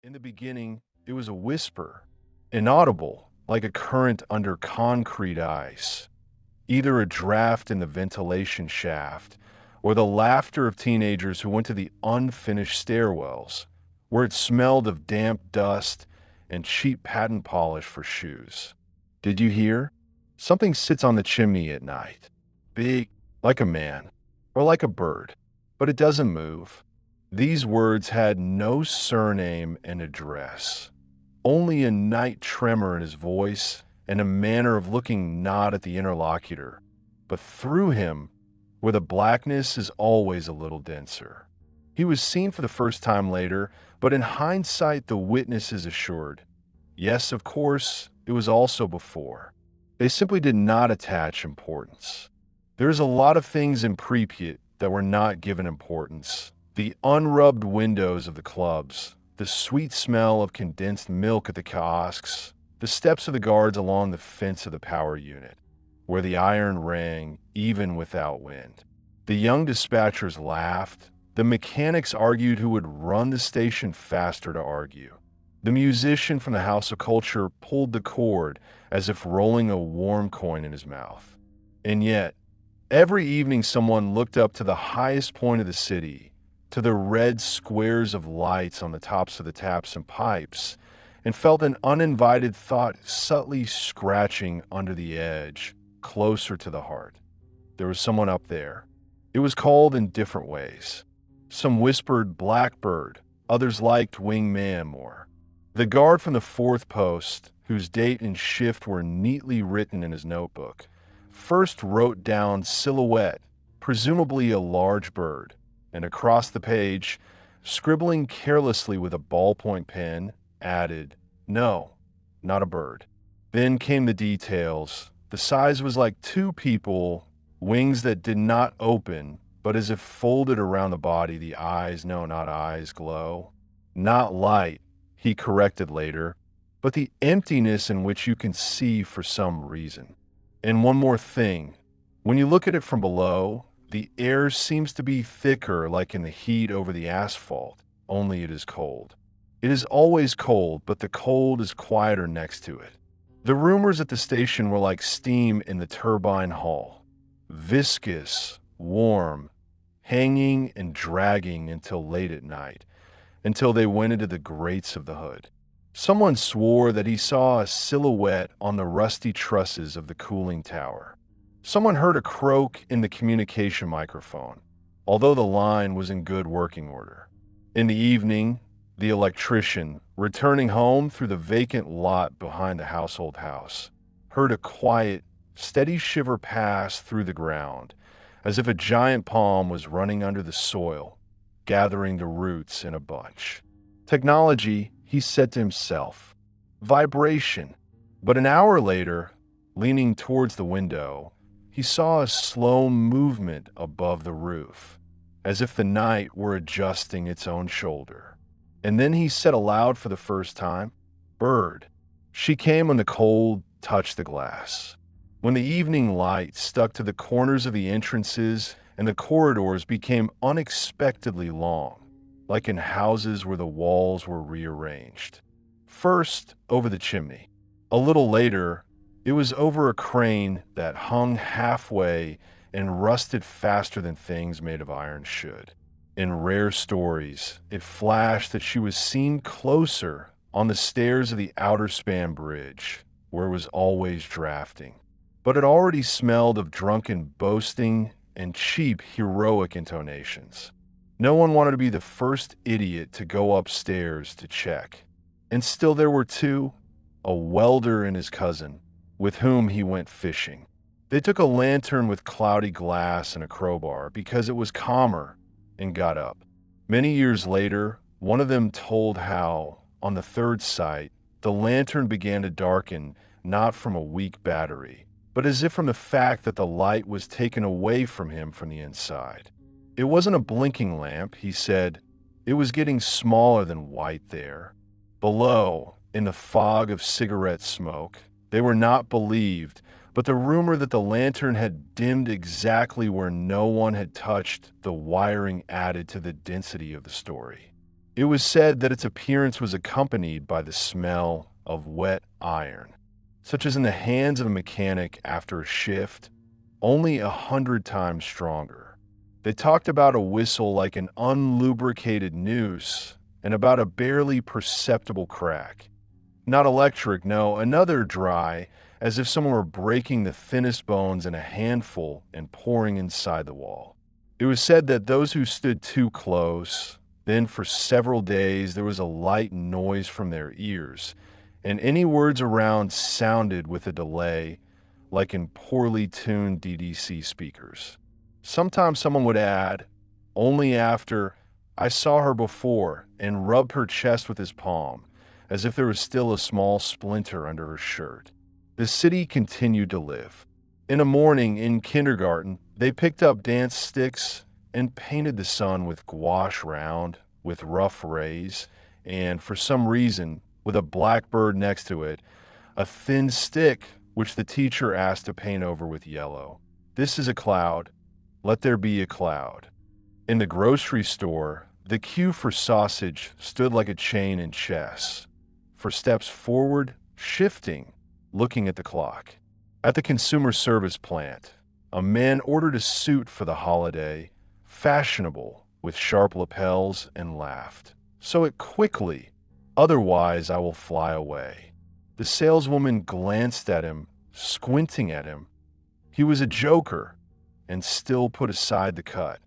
In the beginning, it was a whisper, inaudible, like a current under concrete ice, either a draft in the ventilation shaft or the laughter of teenagers who went to the unfinished stairwells, where it smelled of damp dust and cheap patent polish for shoes. Did you hear? Something sits on the chimney at night, big, like a man, or like a bird, but it doesn't move. These words had no surname and address, only a night tremor in his voice and a manner of looking not at the interlocutor, but through him, where the blackness is always a little denser. He was seen for the first time later, but in hindsight the witnesses assured, yes, of course, it was also before. They simply did not attach importance. There's a lot of things in Pripyat that were not given importance. The unrubbed windows of the clubs, the sweet smell of condensed milk at the kiosks, the steps of the guards along the fence of the power unit, where the iron rang even without wind. The young dispatchers laughed. The mechanics argued who would run the station faster to argue. The musician from the House of Culture pulled the cord as if rolling a warm coin in his mouth. And yet, every evening someone looked up to the highest point of the city, to the red squares of lights on the tops of the taps and pipes, and felt an uninvited thought subtly scratching under the edge, closer to the heart. There was someone up there. It was called in different ways. Some whispered blackbird, others liked wingman more. The guard from the fourth post, whose date and shift were neatly written in his notebook, first wrote down silhouette, presumably a large bird, and across the page, scribbling carelessly with a ballpoint pen, added, no, not a bird. Then came the details. The size was like two people, wings that did not open, but as if folded around the body, the eyes, no, not eyes, glow. Not light, he corrected later, but the emptiness in which you can see for some reason. And one more thing, when you look at it from below, the air seems to be thicker like in the heat over the asphalt, only it is cold. It is always cold, but the cold is quieter next to it. The rumors at the station were like steam in the turbine hall, viscous, warm, hanging and dragging until late at night, until they went into the grates of the hood. Someone swore that he saw a silhouette on the rusty trusses of the cooling tower. Someone heard a croak in the communication microphone, although the line was in good working order. In the evening, the electrician, returning home through the vacant lot behind the household house, heard a quiet, steady shiver pass through the ground, as if a giant palm was running under the soil, gathering the roots in a bunch. Technology, he said to himself. Vibration. But an hour later, leaning towards the window, he saw a slow movement above the roof, as if the night were adjusting its own shoulder. And then he said aloud for the first time, bird. She came when the cold touched the glass. When the evening light stuck to the corners of the entrances and the corridors became unexpectedly long, like in houses where the walls were rearranged. First, over the chimney. A little later, it was over a crane that hung halfway and rusted faster than things made of iron should. In rare stories, it flashed that she was seen closer on the stairs of the outer span bridge, where it was always drafting. But it already smelled of drunken boasting and cheap heroic intonations. No one wanted to be the first idiot to go upstairs to check. And still there were two, a welder and his cousin, with whom he went fishing. They took a lantern with cloudy glass and a crowbar because it was calmer, and got up. Many years later, one of them told how, on the third sight, the lantern began to darken not from a weak battery, but as if from the fact that the light was taken away from him from the inside. It wasn't a blinking lamp, he said. It was getting smaller than white there. Below, in the fog of cigarette smoke, they were not believed, but the rumor that the lantern had dimmed exactly where no one had touched the wiring added to the density of the story. It was said that its appearance was accompanied by the smell of wet iron, such as in the hands of a mechanic after a shift, only 100 times stronger. They talked about a whistle like an unlubricated noose and about a barely perceptible crack. Not electric, no, another dry, as if someone were breaking the thinnest bones in a handful and pouring inside the wall. It was said that those who stood too close, then for several days there was a light noise from their ears, and any words around sounded with a delay, like in poorly tuned DDC speakers. Sometimes someone would add, only after I saw her before, and rubbed her chest with his palm, as if there was still a small splinter under her shirt. The city continued to live. In a morning in kindergarten, they picked up dance sticks and painted the sun with gouache round, with rough rays, and for some reason, with a blackbird next to it, a thin stick which the teacher asked to paint over with yellow. This is a cloud. Let there be a cloud. In the grocery store, the queue for sausage stood like a chain in chess, for steps forward, shifting, looking at the clock. At the consumer service plant, a man ordered a suit for the holiday, fashionable, with sharp lapels, and laughed. Sew it quickly, otherwise I will fly away. The saleswoman glanced at him, squinting at him. He was a joker, and still put aside the cut.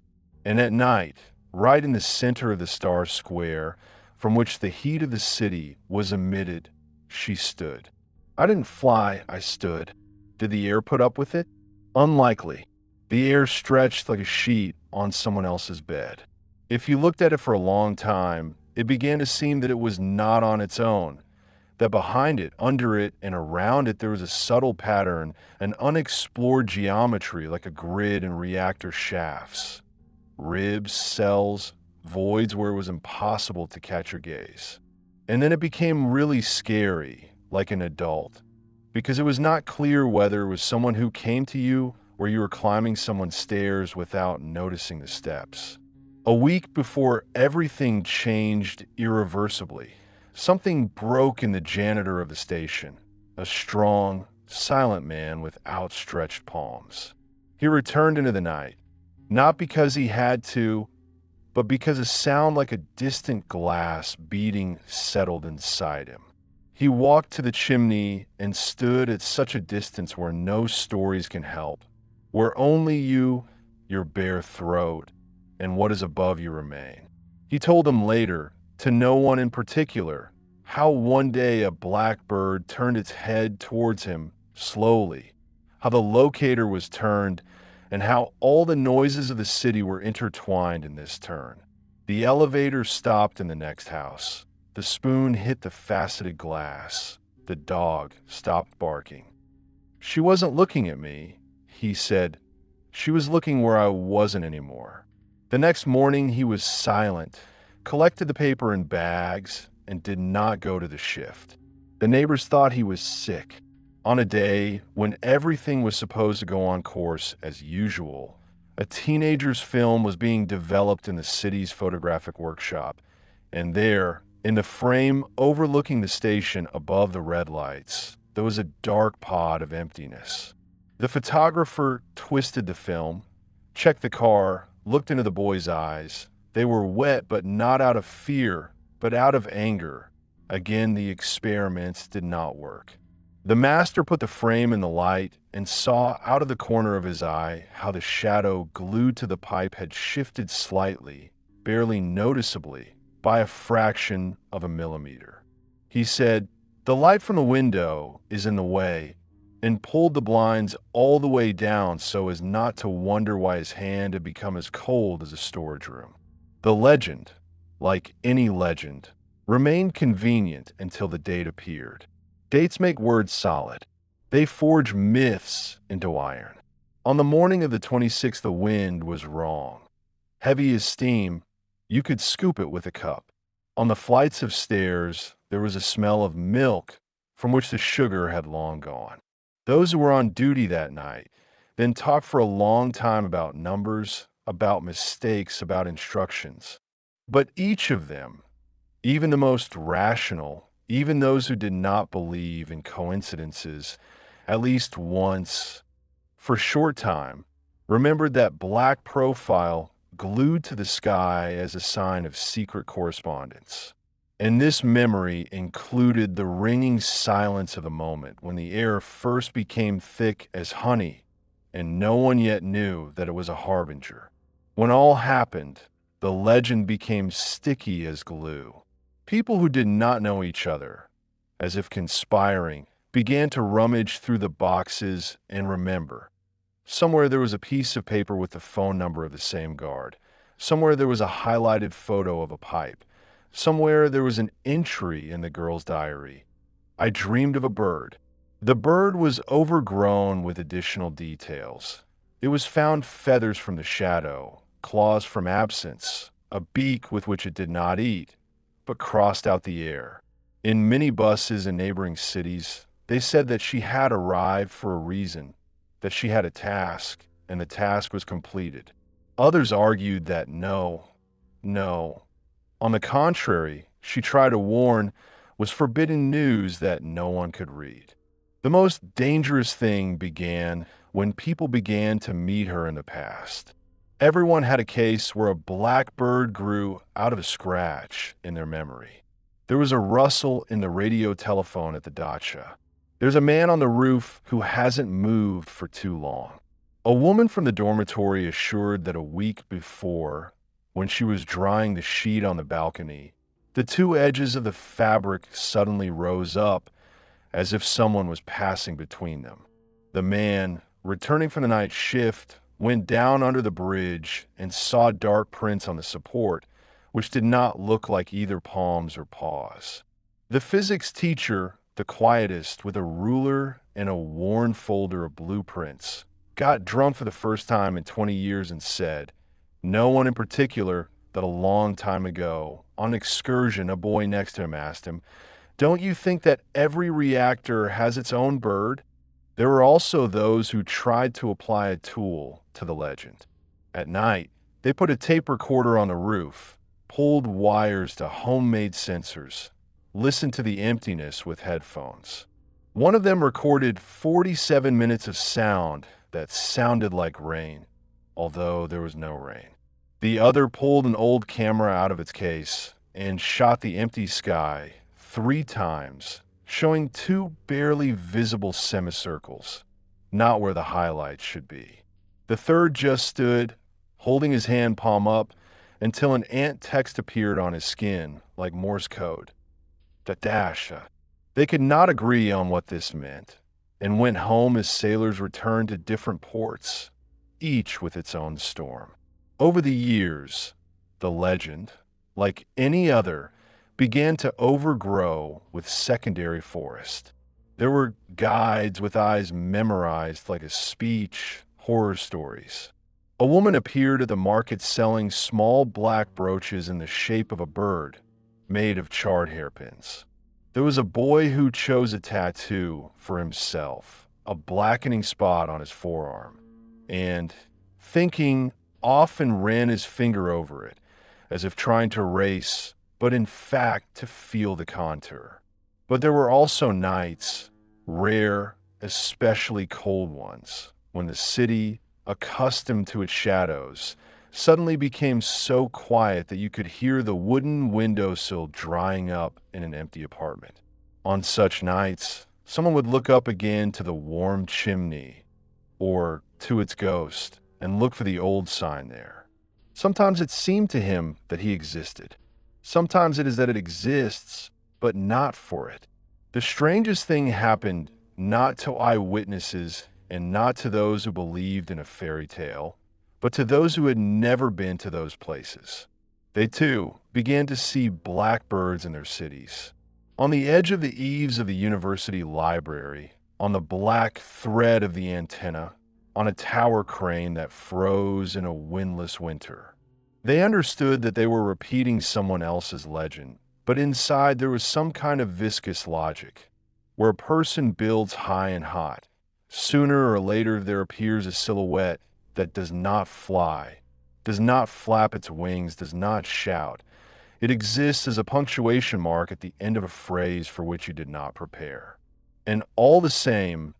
And at night, right in the center of the Star Square, from which the heat of the city was emitted, she stood. I didn't fly, I stood. Did the air put up with it? Unlikely. The air stretched like a sheet on someone else's bed. If you looked at it for a long time, it began to seem that it was not on its own, that behind it, under it, and around it there was a subtle pattern, an unexplored geometry like a grid in reactor shafts. Ribs, cells, voids where it was impossible to catch your gaze. And then it became really scary, like an adult, because it was not clear whether it was someone who came to you or you were climbing someone's stairs without noticing the steps. A week before everything changed irreversibly, something broke in the janitor of the station, a strong, silent man with outstretched palms. He returned into the night, not because he had to, but because a sound like a distant glass beating settled inside him. He walked to the chimney and stood at such a distance where no stories can help, where only you, your bare throat, and what is above you remain. He told them later, to no one in particular, how one day a blackbird turned its head towards him slowly, how the locator was turned, and how all the noises of the city were intertwined in this turn. The elevator stopped in the next house. The spoon hit the faceted glass. The dog stopped barking. She wasn't looking at me, he said. She was looking where I wasn't anymore. The next morning he was silent, collected the paper in bags, and did not go to the shift. The neighbors thought he was sick. On a day when everything was supposed to go on course as usual, a teenager's film was being developed in the city's photographic workshop, and there, in the frame overlooking the station above the red lights, there was a dark pod of emptiness. The photographer twisted the film, checked the car, looked into the boy's eyes. They were wet, but not out of fear, but out of anger. Again, the experiments did not work. The master put the frame in the light and saw out of the corner of his eye how the shadow glued to the pipe had shifted slightly, barely noticeably, by a fraction of a millimeter. He said, "The light from the window is in the way," and pulled the blinds all the way down so as not to wonder why his hand had become as cold as a storage room. The legend, like any legend, remained convenient until the date appeared. Dates make words solid. They forge myths into iron. On the morning of the 26th, the wind was wrong. Heavy as steam, you could scoop it with a cup. On the flights of stairs, there was a smell of milk from which the sugar had long gone. Those who were on duty that night then talked for a long time about numbers, about mistakes, about instructions. But each of them, Even the most rational, even those who did not believe in coincidences, at least once, for a short time, remembered that black profile glued to the sky as a sign of secret correspondence. And this memory included the ringing silence of the moment when the air first became thick as honey, and no one yet knew that it was a harbinger. When all happened, the legend became sticky as glue. People who did not know each other, as if conspiring, began to rummage through the boxes and remember. Somewhere there was a piece of paper with the phone number of the same guard. Somewhere there was a highlighted photo of a pipe. Somewhere there was an entry in the girl's diary. I dreamed of a bird. The bird was overgrown with additional details. It was found feathers from the shadow, claws from absence, a beak with which it did not eat, but crossed out the air. In minibuses in neighboring cities, they said that she had arrived for a reason, that she had a task, and the task was completed. Others argued that no. On the contrary, she tried to warn, was forbidden news that no one could read. The most dangerous thing began when people began to meet her in the past. Everyone had a case where a blackbird grew out of a scratch in their memory. There was a rustle in the radio telephone at the dacha. There's a man on the roof who hasn't moved for too long. A woman from the dormitory assured that a week before, when she was drying the sheet on the balcony, the two edges of the fabric suddenly rose up as if someone was passing between them. The man, returning from the night shift, went down under the bridge and saw dark prints on the support, which did not look like either palms or paws. The physics teacher, the quietist with a ruler and a worn folder of blueprints, got drunk for the first time in 20 years and said, no one in particular, that a long time ago, on an excursion, a boy next to him asked him, don't you think that every reactor has its own bird? There were also those who tried to apply a tool to the legend. At night, they put a tape recorder on the roof, pulled wires to homemade sensors, listened to the emptiness with headphones. One of them recorded 47 minutes of sound that sounded like rain, although there was no rain. The other pulled an old camera out of its case and shot the empty sky 3 times, showing 2 barely visible semicircles, not where the highlights should be. The third just stood, holding his hand palm up, until an ant text appeared on his skin, like Morse code. Dadasha. They could not agree on what this meant, and went home as sailors returned to different ports, each with its own storm. Over the years, the legend, like any other, began to overgrow with secondary forest. There were guides with eyes memorized like a speech, horror stories. A woman appeared at the market selling small black brooches in the shape of a bird, made of charred hairpins. There was a boy who chose a tattoo for himself, a blackening spot on his forearm, and, thinking, often ran his finger over it, as if trying to erase, but in fact to feel the contour. But there were also nights, rare, especially cold ones, when the city, accustomed to its shadows, suddenly became so quiet that you could hear the wooden windowsill drying up in an empty apartment. On such nights, someone would look up again to the warm chimney, or to its ghost, and look for the old sign there. Sometimes it seemed to him that he existed. Sometimes it is that it exists, but not for it. The strangest thing happened not to eyewitnesses and not to those who believed in a fairy tale, but to those who had never been to those places. They, too, began to see blackbirds in their cities. On the edge of the eaves of the university library, on the black thread of the antenna, on a tower crane that froze in a windless winter. They understood that they were repeating someone else's legend, but inside there was some kind of viscous logic, where a person builds high and hot. Sooner or later there appears a silhouette that does not fly, does not flap its wings, does not shout. It exists as a punctuation mark at the end of a phrase for which you did not prepare. And all the same,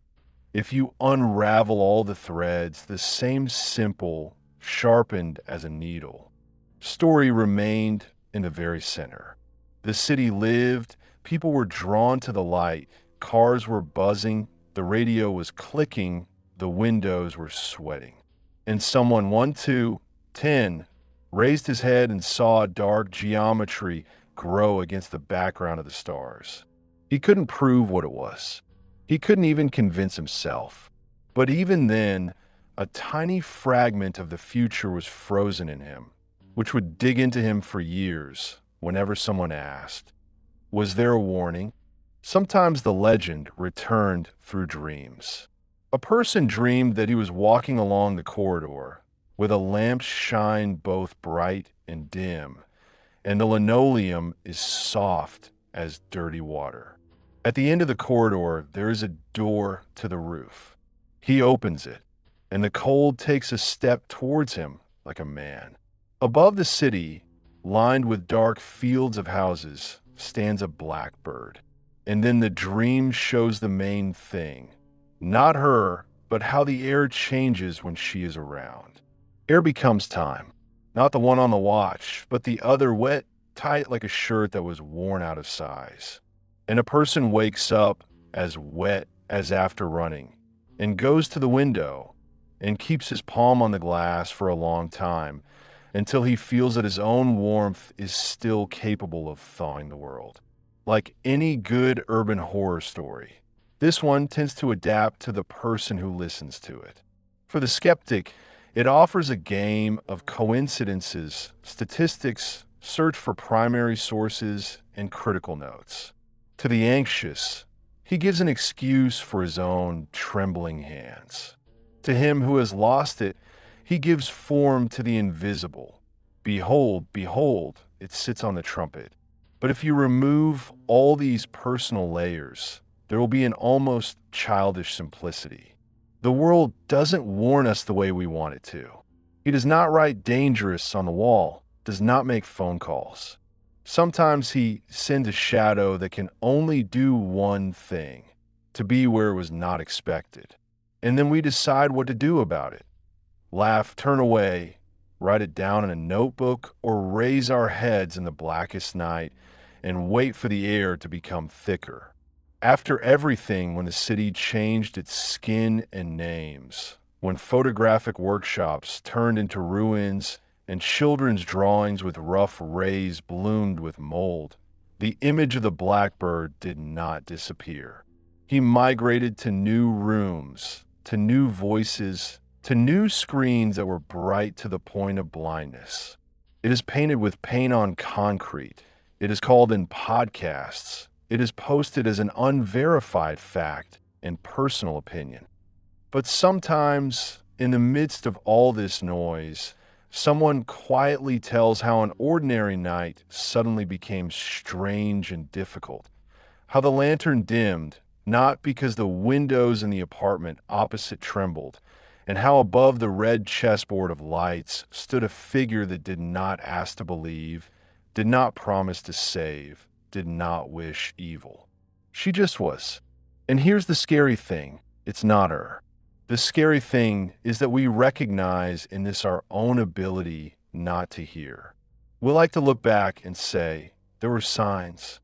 if you unravel all the threads, the same simple, sharpened as a needle, story remained in the very center. The city lived, people were drawn to the light, cars were buzzing, the radio was clicking, the windows were sweating. And someone 1, 2, 10 raised his head and saw dark geometry grow against the background of the stars. He couldn't prove what it was. He couldn't even convince himself. But even then, a tiny fragment of the future was frozen in him, which would dig into him for years whenever someone asked, was there a warning? Sometimes the legend returned through dreams. A person dreamed that he was walking along the corridor with a lamp's shine both bright and dim, and the linoleum is soft as dirty water. At the end of the corridor, there is a door to the roof. He opens it, and the cold takes a step towards him like a man. Above the city, lined with dark fields of houses, stands a blackbird. And then the dream shows the main thing. Not her, but how the air changes when she is around. Air becomes time. Not the one on the watch, but the other wet, tight like a shirt that was worn out of size. And a person wakes up as wet as after running, and goes to the window, and keeps his palm on the glass for a long time, until he feels that his own warmth is still capable of thawing the world. Like any good urban horror story, this one tends to adapt to the person who listens to it. For the skeptic, it offers a game of coincidences, statistics, search for primary sources, and critical notes. To the anxious, he gives an excuse for his own trembling hands. To him who has lost it, he gives form to the invisible. Behold, behold, it sits on the trumpet. But if you remove all these personal layers, there will be an almost childish simplicity. The world doesn't warn us the way we want it to. He does not write dangerous on the wall, does not make phone calls. Sometimes he sends a shadow that can only do one thing, to be where it was not expected. And then we decide what to do about it. Laugh, turn away, write it down in a notebook, or raise our heads in the blackest night and wait for the air to become thicker. After everything, when the city changed its skin and names, when photographic workshops turned into ruins and children's drawings with rough rays bloomed with mold, the image of the blackbird did not disappear. He migrated to new rooms, to new voices, to new screens that were bright to the point of blindness. It is painted with paint on concrete. It is called in podcasts. It is posted as an unverified fact and personal opinion. But sometimes, in the midst of all this noise, someone quietly tells how an ordinary night suddenly became strange and difficult, how the lantern dimmed, not because the windows in the apartment opposite trembled, and how above the red chessboard of lights stood a figure that did not ask to believe, did not promise to save, did not wish evil. She just was. And here's the scary thing, it's not her. The scary thing is that we recognize in this our own ability not to hear. We like to look back and say, there were signs.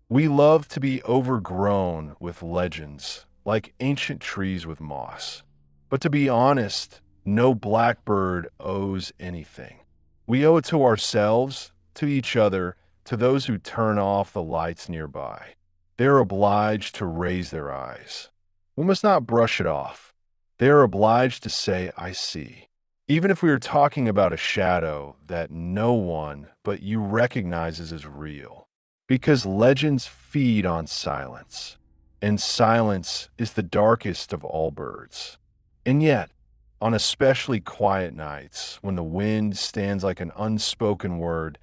We love to be overgrown with legends, like ancient trees with moss. But to be honest, no blackbird owes anything. We owe it to ourselves, to each other, to those who turn off the lights nearby. They are obliged to raise their eyes. We must not brush it off. They are obliged to say, I see. Even if we are talking about a shadow that no one but you recognizes as real. Because legends feed on silence, and silence is the darkest of all birds. And yet, on especially quiet nights, when the wind stands like an unspoken word,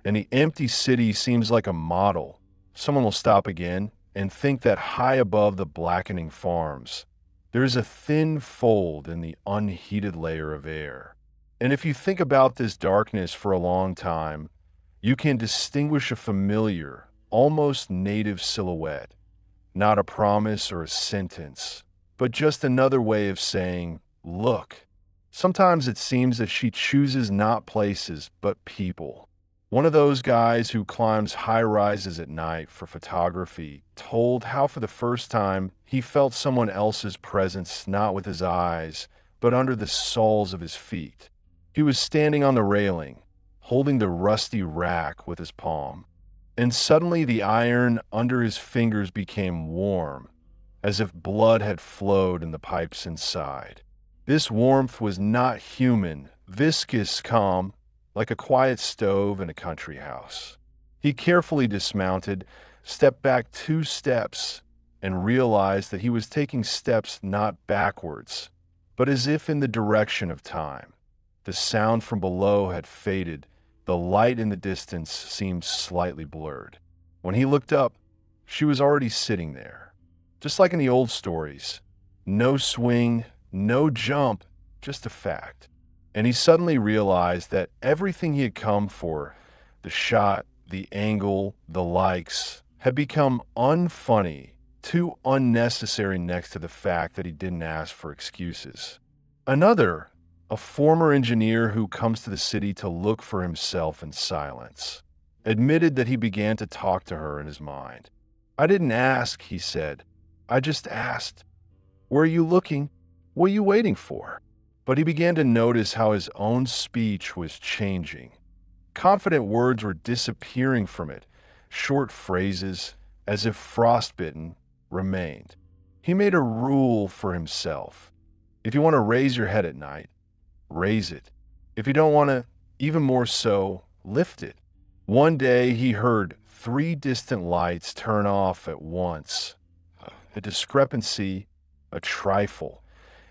and the empty city seems like a model, someone will stop again and think that high above the blackening farms, there is a thin fold in the unheated layer of air. And if you think about this darkness for a long time, You can distinguish a familiar, almost native silhouette, not a promise or a sentence, but just another way of saying, look. Sometimes it seems that she chooses not places, but people. One of those guys who climbs high rises at night for photography told how for the first time he felt someone else's presence not with his eyes, but under the soles of his feet. He was standing on the railing, holding the rusty rack with his palm, and suddenly the iron under his fingers became warm, as if blood had flowed in the pipes inside. This warmth was not human, viscous calm, like a quiet stove in a country house. He carefully dismounted, stepped back 2 steps, and realized that he was taking steps not backwards, but as if in the direction of time. The sound from below had faded. The light in the distance seemed slightly blurred. When he looked up, she was already sitting there. Just like in the old stories. No swing, no jump, just a fact. And he suddenly realized that everything he had come for, the shot, the angle, the likes, had become unfunny, too unnecessary next to the fact that he didn't ask for excuses. Another, a former engineer who comes to the city to look for himself in silence, admitted that he began to talk to her in his mind. I didn't ask, he said. I just asked. Where are you looking? What are you waiting for? But he began to notice how his own speech was changing. Confident words were disappearing from it. Short phrases, as if frostbitten, remained. He made a rule for himself. If you want to raise your head at night, raise it. If you don't want to, even more so, lift it. One day he heard 3 distant lights turn off at once. A discrepancy, a trifle,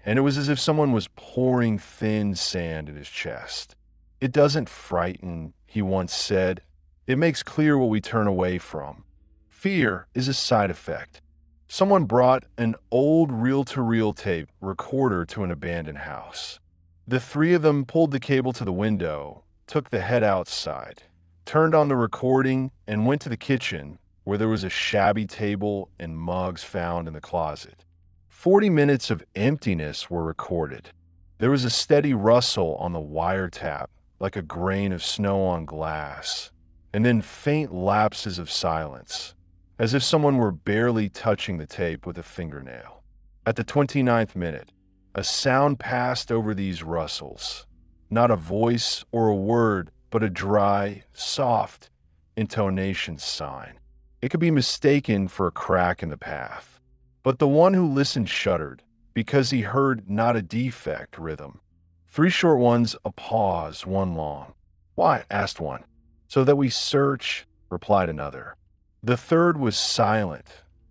and it was as if someone was pouring thin sand in his chest. It doesn't frighten, he once said. It makes clear what we turn away from. Fear is a side effect. Someone brought an old reel-to-reel tape recorder to an abandoned house. The 3 of them pulled the cable to the window, took the head outside, turned on the recording, and went to the kitchen, where there was a shabby table and mugs found in the closet. 40 minutes of emptiness were recorded. There was a steady rustle on the wiretap, like a grain of snow on glass, and then faint lapses of silence, as if someone were barely touching the tape with a fingernail. At the 29th minute, a sound passed over these rustles. Not a voice or a word, but a dry, soft intonation sign. It could be mistaken for a crack in the path. But the one who listened shuddered, because he heard not a defect rhythm. 3 short ones, a pause, 1 long. Why? Asked one. So that we search, replied another. The third was silent,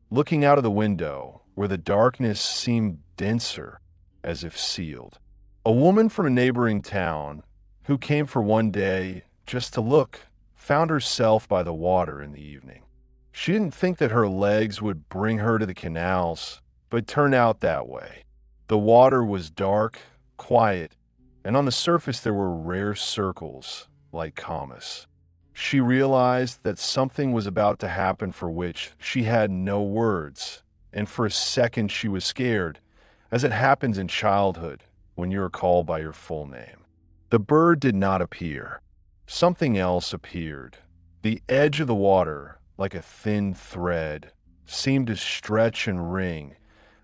looking out of the window, where the darkness seemed denser, as if sealed. A woman from a neighboring town, who came for one day just to look, found herself by the water in the evening. She didn't think that her legs would bring her to the canals, but it turned out that way. The water was dark, quiet, and on the surface there were rare circles, like comets. She realized that something was about to happen for which she had no words, and for a second she was scared, as it happens in childhood when you are called by your full name. The bird did not appear. Something else appeared. The edge of the water, like a thin thread, seemed to stretch and ring,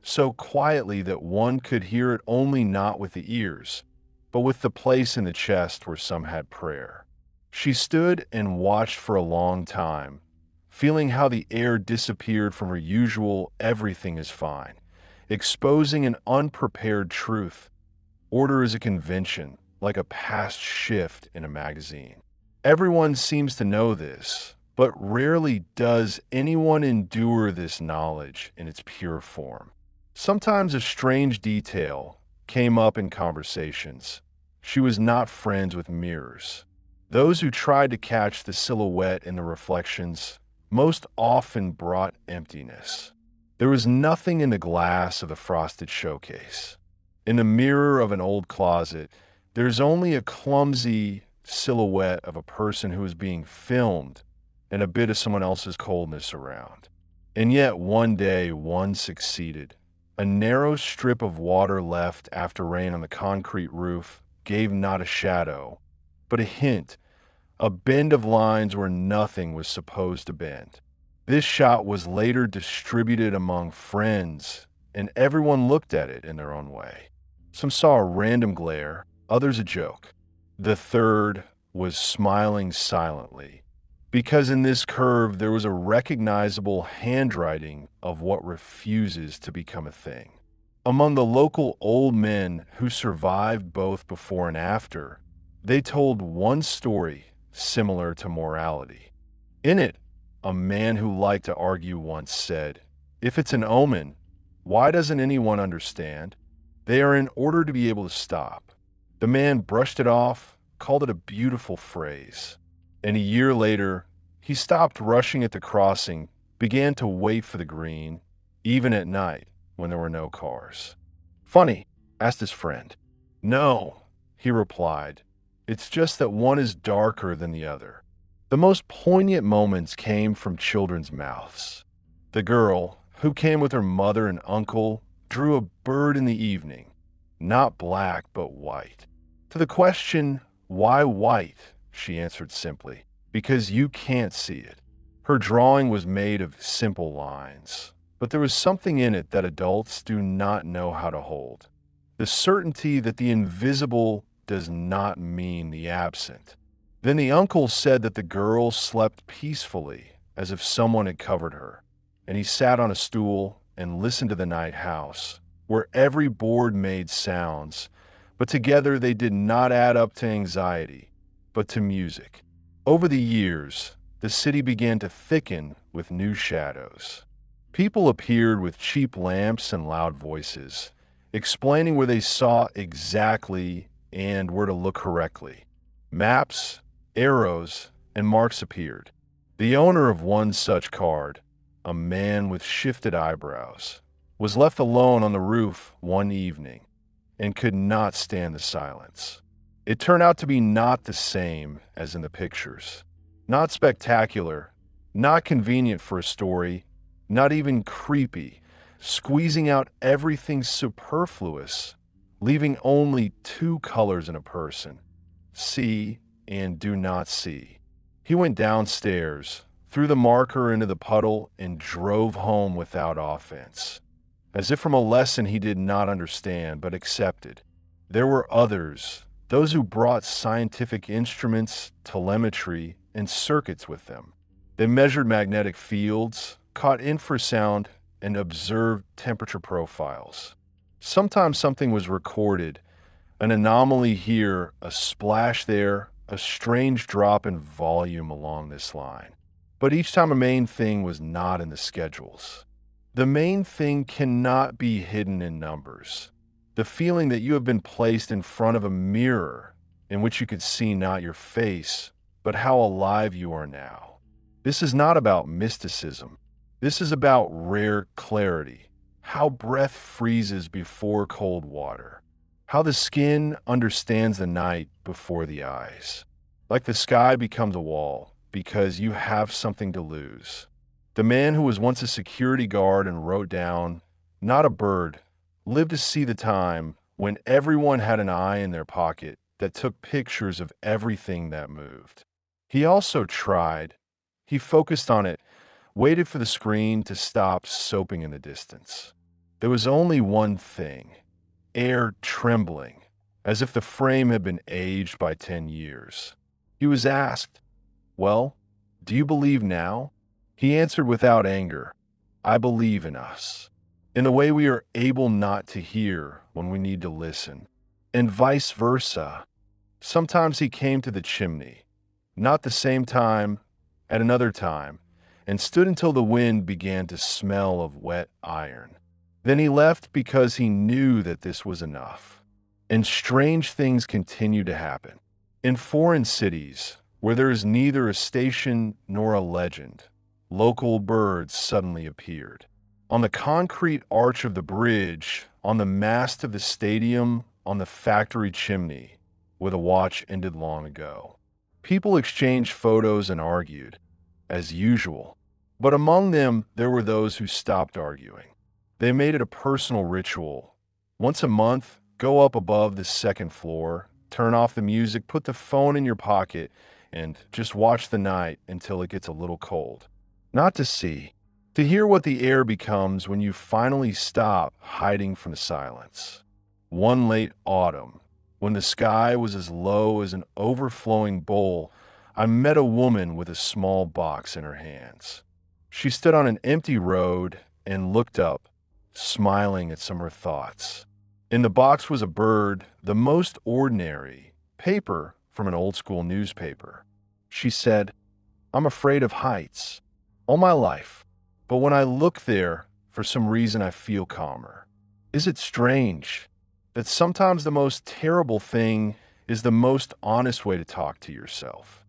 so quietly that one could hear it only not with the ears, but with the place in the chest where some had prayer. She stood and watched for a long time, feeling how the air disappeared from her usual everything is fine, exposing an unprepared truth. Order is a convention, like a past shift in a magazine. Everyone seems to know this, but rarely does anyone endure this knowledge in its pure form. Sometimes a strange detail came up in conversations. She was not friends with mirrors. Those who tried to catch the silhouette in the reflections most often brought emptiness. There was nothing in the glass of the frosted showcase. In the mirror of an old closet, there's only a clumsy, silhouette of a person who was being filmed and a bit of someone else's coldness around. And yet one day one succeeded. A narrow strip of water left after rain on the concrete roof gave not a shadow, but a hint, a bend of lines where nothing was supposed to bend. This shot was later distributed among friends, and everyone looked at it in their own way. Some saw a random glare, others a joke. The third was smiling silently, because in this curve there was a recognizable handwriting of what refuses to become a thing. Among the local old men who survived both before and after, they told one story similar to morality. In it, a man who liked to argue once said, "If it's an omen, why doesn't anyone understand? They are in order to be able to stop." The man brushed it off, called it a beautiful phrase, and a year later, he stopped rushing at the crossing, began to wait for the green, even at night when there were no cars. "Funny?" asked his friend. "No," he replied. "It's just that one is darker than the other." The most poignant moments came from children's mouths. The girl, who came with her mother and uncle, drew a bird in the evening, not black but white. To the question, "Why white?" she answered simply, "Because you can't see it." Her drawing was made of simple lines, but there was something in it that adults do not know how to hold. The certainty that the invisible does not mean the absent. Then the uncle said that the girl slept peacefully, as if someone had covered her, and he sat on a stool and listened to the night house, where every board made sounds, but together they did not add up to anxiety, but to music. Over the years, the city began to thicken with new shadows. People appeared with cheap lamps and loud voices, explaining where they saw exactly and where to look correctly. Maps, arrows, and marks appeared. The owner of one such card, a man with shifted eyebrows, was left alone on the roof one evening and could not stand the silence. It turned out to be not the same as in the pictures. Not spectacular, not convenient for a story, not even creepy, squeezing out everything superfluous, leaving only two colors in a person: see and do not see. He went downstairs, threw the marker into the puddle, and drove home without offense, as if from a lesson he did not understand but accepted. There were others, those who brought scientific instruments, telemetry, and circuits with them. They measured magnetic fields, caught infrasound, and observed temperature profiles. Sometimes something was recorded, an anomaly here, a splash there, a strange drop in volume along this line. But each time a main thing was not in the schedules. The main thing cannot be hidden in numbers. The feeling that you have been placed in front of a mirror in which you could see not your face, but how alive you are now. This is not about mysticism. This is about rare clarity. How breath freezes before cold water. How the skin understands the night before the eyes. Like the sky becomes a wall because you have something to lose. The man who was once a security guard and wrote down, "Not a bird," lived to see the time when everyone had an eye in their pocket that took pictures of everything that moved. He also tried. He focused on it, waited for the screen to stop soaping in the distance. There was only one thing: air trembling, as if the frame had been aged by 10 years. He was asked, "Well, do you believe now?" He answered without anger, "I believe in us, in the way we are able not to hear when we need to listen, and vice versa." Sometimes he came to the chimney, not the same time, at another time, and stood until the wind began to smell of wet iron. Then he left because he knew that this was enough. And strange things continue to happen. In foreign cities, where there is neither a station nor a legend, local birds suddenly appeared. On the concrete arch of the bridge, on the mast of the stadium, on the factory chimney, where the watch ended long ago. People exchanged photos and argued, as usual. But among them, there were those who stopped arguing. They made it a personal ritual. Once a month, go up above the second floor, turn off the music, put the phone in your pocket, and just watch the night until it gets a little cold. Not to see, to hear what the air becomes when you finally stop hiding from the silence. One late autumn, when the sky was as low as an overflowing bowl, I met a woman with a small box in her hands. She stood on an empty road and looked up, smiling at some of her thoughts. In the box was a bird, the most ordinary, paper from an old-school newspaper. She said, "I'm afraid of heights. All my life. But when I look there, for some reason I feel calmer. Is it strange that sometimes the most terrible thing is the most honest way to talk to yourself?"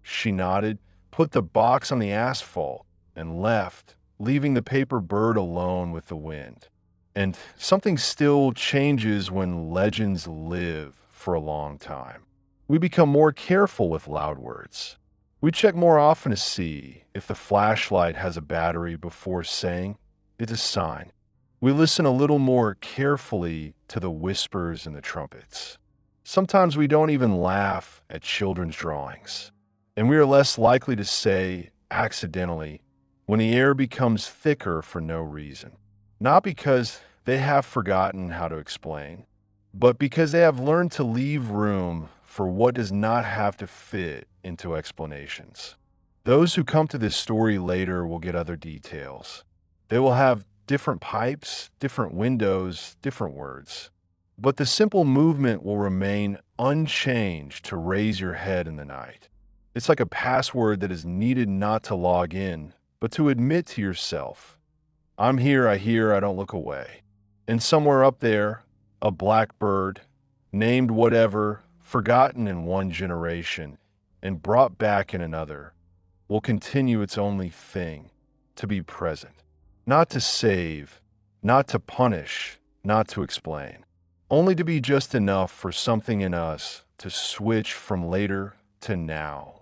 She nodded, put the box on the asphalt, and left, leaving the paper bird alone with the wind. And something still changes when legends live for a long time. We become more careful with loud words. We check more often to see if the flashlight has a battery before saying it's a sign. We listen a little more carefully to the whispers and the trumpets. Sometimes we don't even laugh at children's drawings. And we are less likely to say, accidentally, when the air becomes thicker for no reason. Not because they have forgotten how to explain, but because they have learned to leave room for what does not have to fit into explanations. Those who come to this story later will get other details. They will have different pipes, different windows, different words. But the simple movement will remain unchanged to raise your head in the night. It's like a password that is needed not to log in, but to admit to yourself, "I'm here, I hear, I don't look away." And somewhere up there, a blackbird, named whatever, forgotten in one generation, and brought back in another, will continue its only thing, to be present. Not to save, not to punish, not to explain. Only to be just enough for something in us to switch from later to now.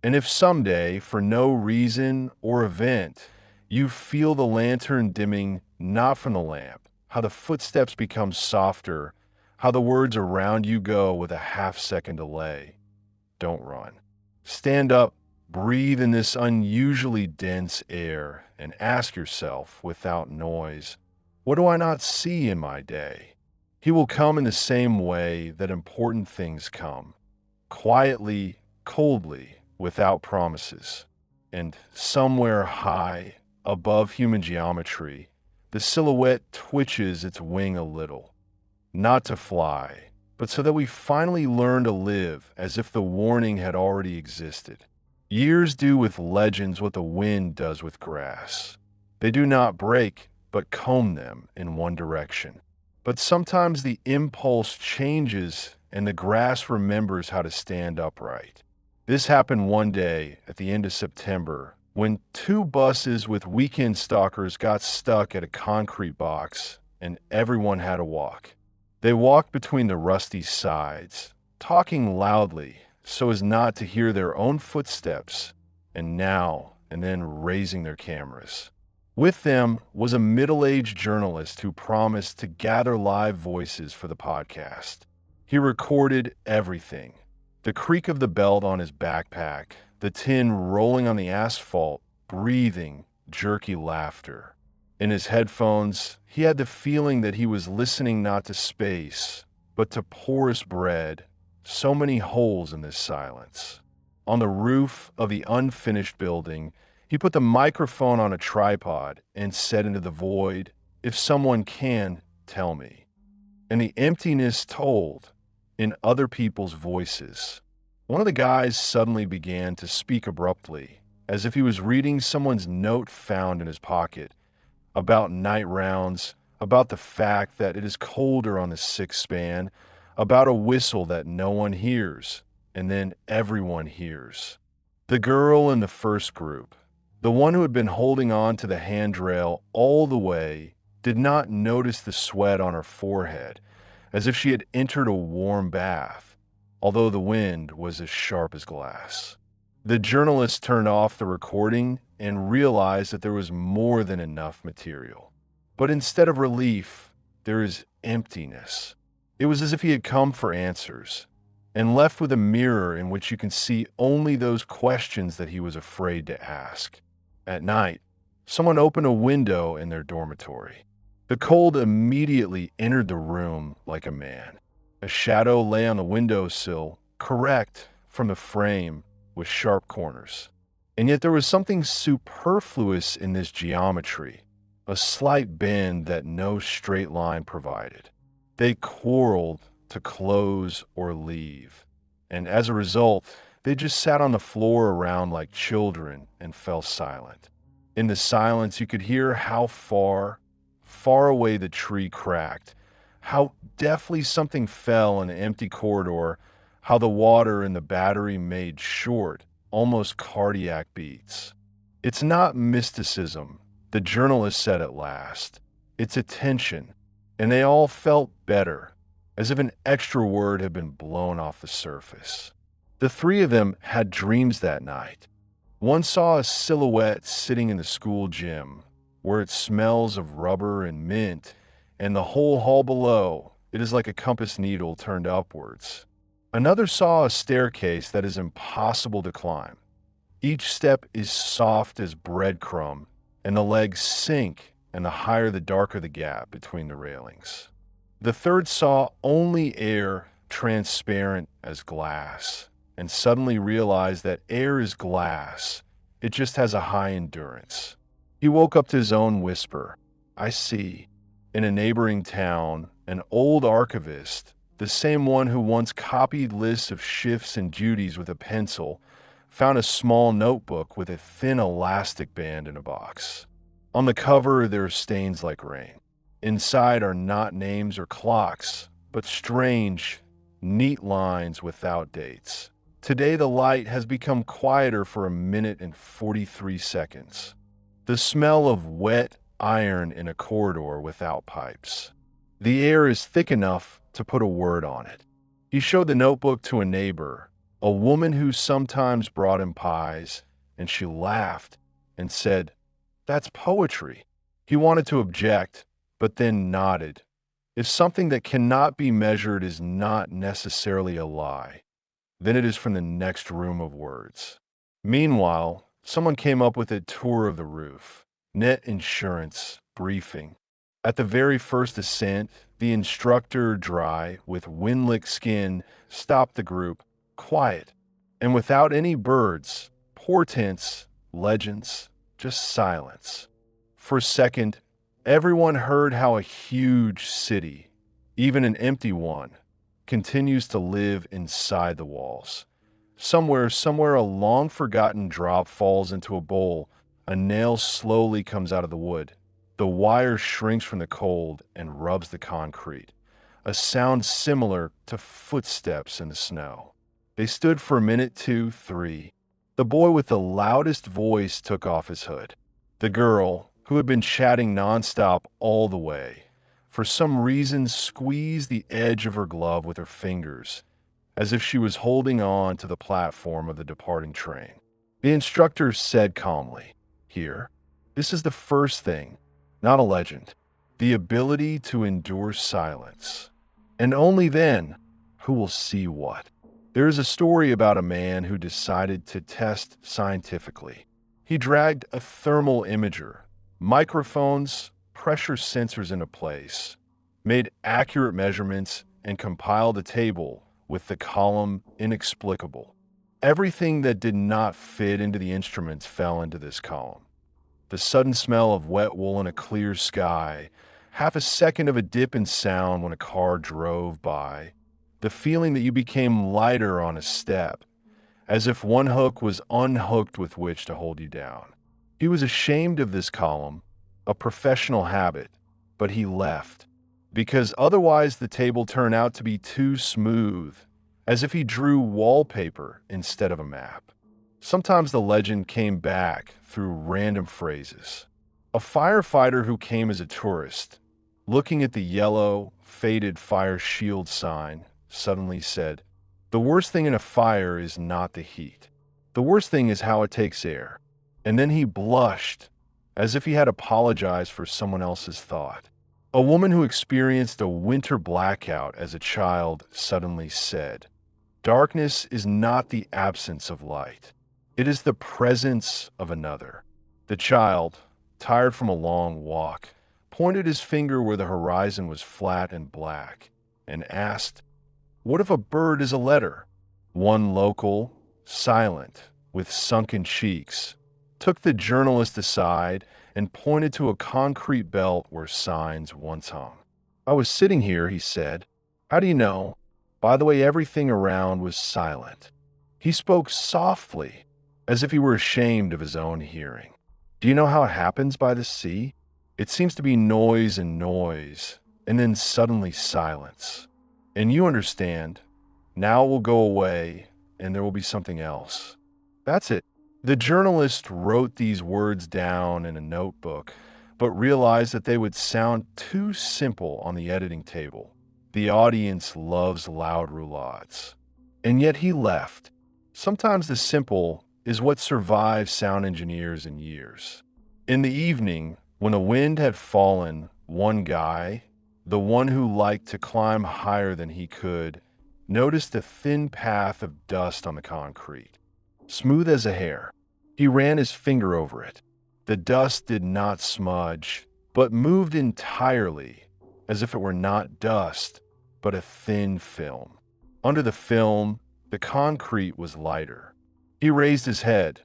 And if someday, for no reason or event, you feel the lantern dimming not from the lamp, how the footsteps become softer, how the words around you go with a half-second delay, don't run. Stand up, breathe in this unusually dense air, and ask yourself, without noise, what do I not see in my day? He will come in the same way that important things come, quietly, coldly, without promises. And somewhere high, above human geometry, the silhouette twitches its wing a little. Not to fly, but so that we finally learn to live as if the warning had already existed. Years do with legends what the wind does with grass. They do not break, but comb them in one direction. But sometimes the impulse changes and the grass remembers how to stand upright. This happened one day at the end of September when 2 buses with weekend stalkers got stuck at a concrete box and everyone had to walk. They walked between the rusty sides, talking loudly so as not to hear their own footsteps, and now and then raising their cameras. With them was a middle-aged journalist who promised to gather live voices for the podcast. He recorded everything. The creak of the belt on his backpack, the tin rolling on the asphalt, breathing, jerky laughter. In his headphones, he had the feeling that he was listening not to space, but to porous bread, so many holes in this silence. On the roof of the unfinished building, he put the microphone on a tripod and said into the void, "If someone can, tell me." And the emptiness told in other people's voices. One of the guys suddenly began to speak abruptly, as if he was reading someone's note found in his pocket, about night rounds, about the fact that it is colder on the 6th span, about a whistle that no one hears, and then everyone hears. The girl in the first group, the one who had been holding on to the handrail all the way, did not notice the sweat on her forehead, as if she had entered a warm bath. although the wind was as sharp as glass. The journalist turned off the recording and realized that there was more than enough material. But instead of relief, there is emptiness. It was as if he had come for answers and left with a mirror in which you can see only those questions that he was afraid to ask. At night, someone opened a window in their dormitory. The cold immediately entered the room like a man. A shadow lay on the windowsill, correct from the frame with sharp corners. And yet there was something superfluous in this geometry, a slight bend that no straight line provided. They quarreled to close or leave, and as a result, they just sat on the floor around like children and fell silent. In the silence, you could hear how far away the tree cracked, how deftly something fell in an empty corridor, how the water in the battery made short, almost cardiac beats. "It's not mysticism," the journalist said at last. "It's attention." And they all felt better, as if an extra word had been blown off the surface. The three of them had dreams that night. One saw a silhouette sitting in the school gym, where it smells of rubber and mint, and the whole hall below, it is like a compass needle turned upwards. Another saw a staircase that is impossible to climb. Each step is soft as breadcrumb, and the legs sink, and the higher the darker the gap between the railings. The third saw only air transparent as glass, and suddenly realized that air is glass. It just has a high endurance. He woke up to his own whisper. "I see." In a neighboring town, an old archivist, the same one who once copied lists of shifts and duties with a pencil, found a small notebook with a thin elastic band in a box. On the cover, there are stains like rain. Inside are not names or clocks, but strange, neat lines without dates. Today, the light has become quieter for 1 minute and 43 seconds. The smell of wet iron in a corridor without pipes. The air is thick enough to put a word on it. He showed the notebook to a neighbor, a woman who sometimes brought him pies, and she laughed and said, "That's poetry." He wanted to object, but then nodded. If something that cannot be measured is not necessarily a lie, then it is from the next room of words. Meanwhile, someone came up with a tour of the roof. Net insurance, briefing. At the very first ascent, the instructor, dry, with wind-licked skin, stopped the group, quiet, and without any birds, portents, legends, just silence. For a second, everyone heard how a huge city, even an empty one, continues to live inside the walls. Somewhere, a long-forgotten drop falls into a bowl. A nail slowly comes out of the wood. The wire shrinks from the cold and rubs the concrete. A sound similar to footsteps in the snow. They stood for 1 minute, 2, 3. The boy with the loudest voice took off his hood. The girl, who had been chatting nonstop all the way, for some reason squeezed the edge of her glove with her fingers, as if she was holding on to the platform of the departing train. The instructor said calmly, "Here, this is the first thing, not a legend, the ability to endure silence. And only then, who will see what?" There is a story about a man who decided to test scientifically. He dragged a thermal imager, microphones, pressure sensors into place, made accurate measurements, and compiled a table with the column inexplicable. Everything that did not fit into the instruments fell into this column. The sudden smell of wet wool in a clear sky, half a second of a dip in sound when a car drove by, the feeling that you became lighter on a step, as if one hook was unhooked with which to hold you down. He was ashamed of this column, a professional habit, but he left, because otherwise the table turned out to be too smooth, as if he drew wallpaper instead of a map. Sometimes the legend came back through random phrases. A firefighter who came as a tourist, looking at the yellow, faded fire shield sign, suddenly said, The worst thing in a fire is not the heat. The worst thing is how it takes air. And then he blushed, as if he had apologized for someone else's thought. A woman who experienced a winter blackout as a child suddenly said, "Darkness is not the absence of light. It is the presence of another." The child, tired from a long walk, pointed his finger where the horizon was flat and black, and asked, "What if a bird is a letter?" One local, silent, with sunken cheeks, took the journalist aside and pointed to a concrete belt where signs once hung. "I was sitting here," he said. "How do you know?" By the way, everything around was silent. He spoke softly, as if he were ashamed of his own hearing. "Do you know how it happens by the sea? It seems to be noise and noise, and then suddenly silence. And you understand, now it will go away, and there will be something else. That's it." The journalist wrote these words down in a notebook, but realized that they would sound too simple on the editing table. The audience loves loud roulades. And yet he left. Sometimes the simple is what survives sound engineers in years. In the evening, when the wind had fallen, one guy, the one who liked to climb higher than he could, noticed a thin path of dust on the concrete, smooth as a hair. He ran his finger over it. The dust did not smudge, but moved entirely, as if it were not dust, but a thin film. Under the film, the concrete was lighter. He raised his head.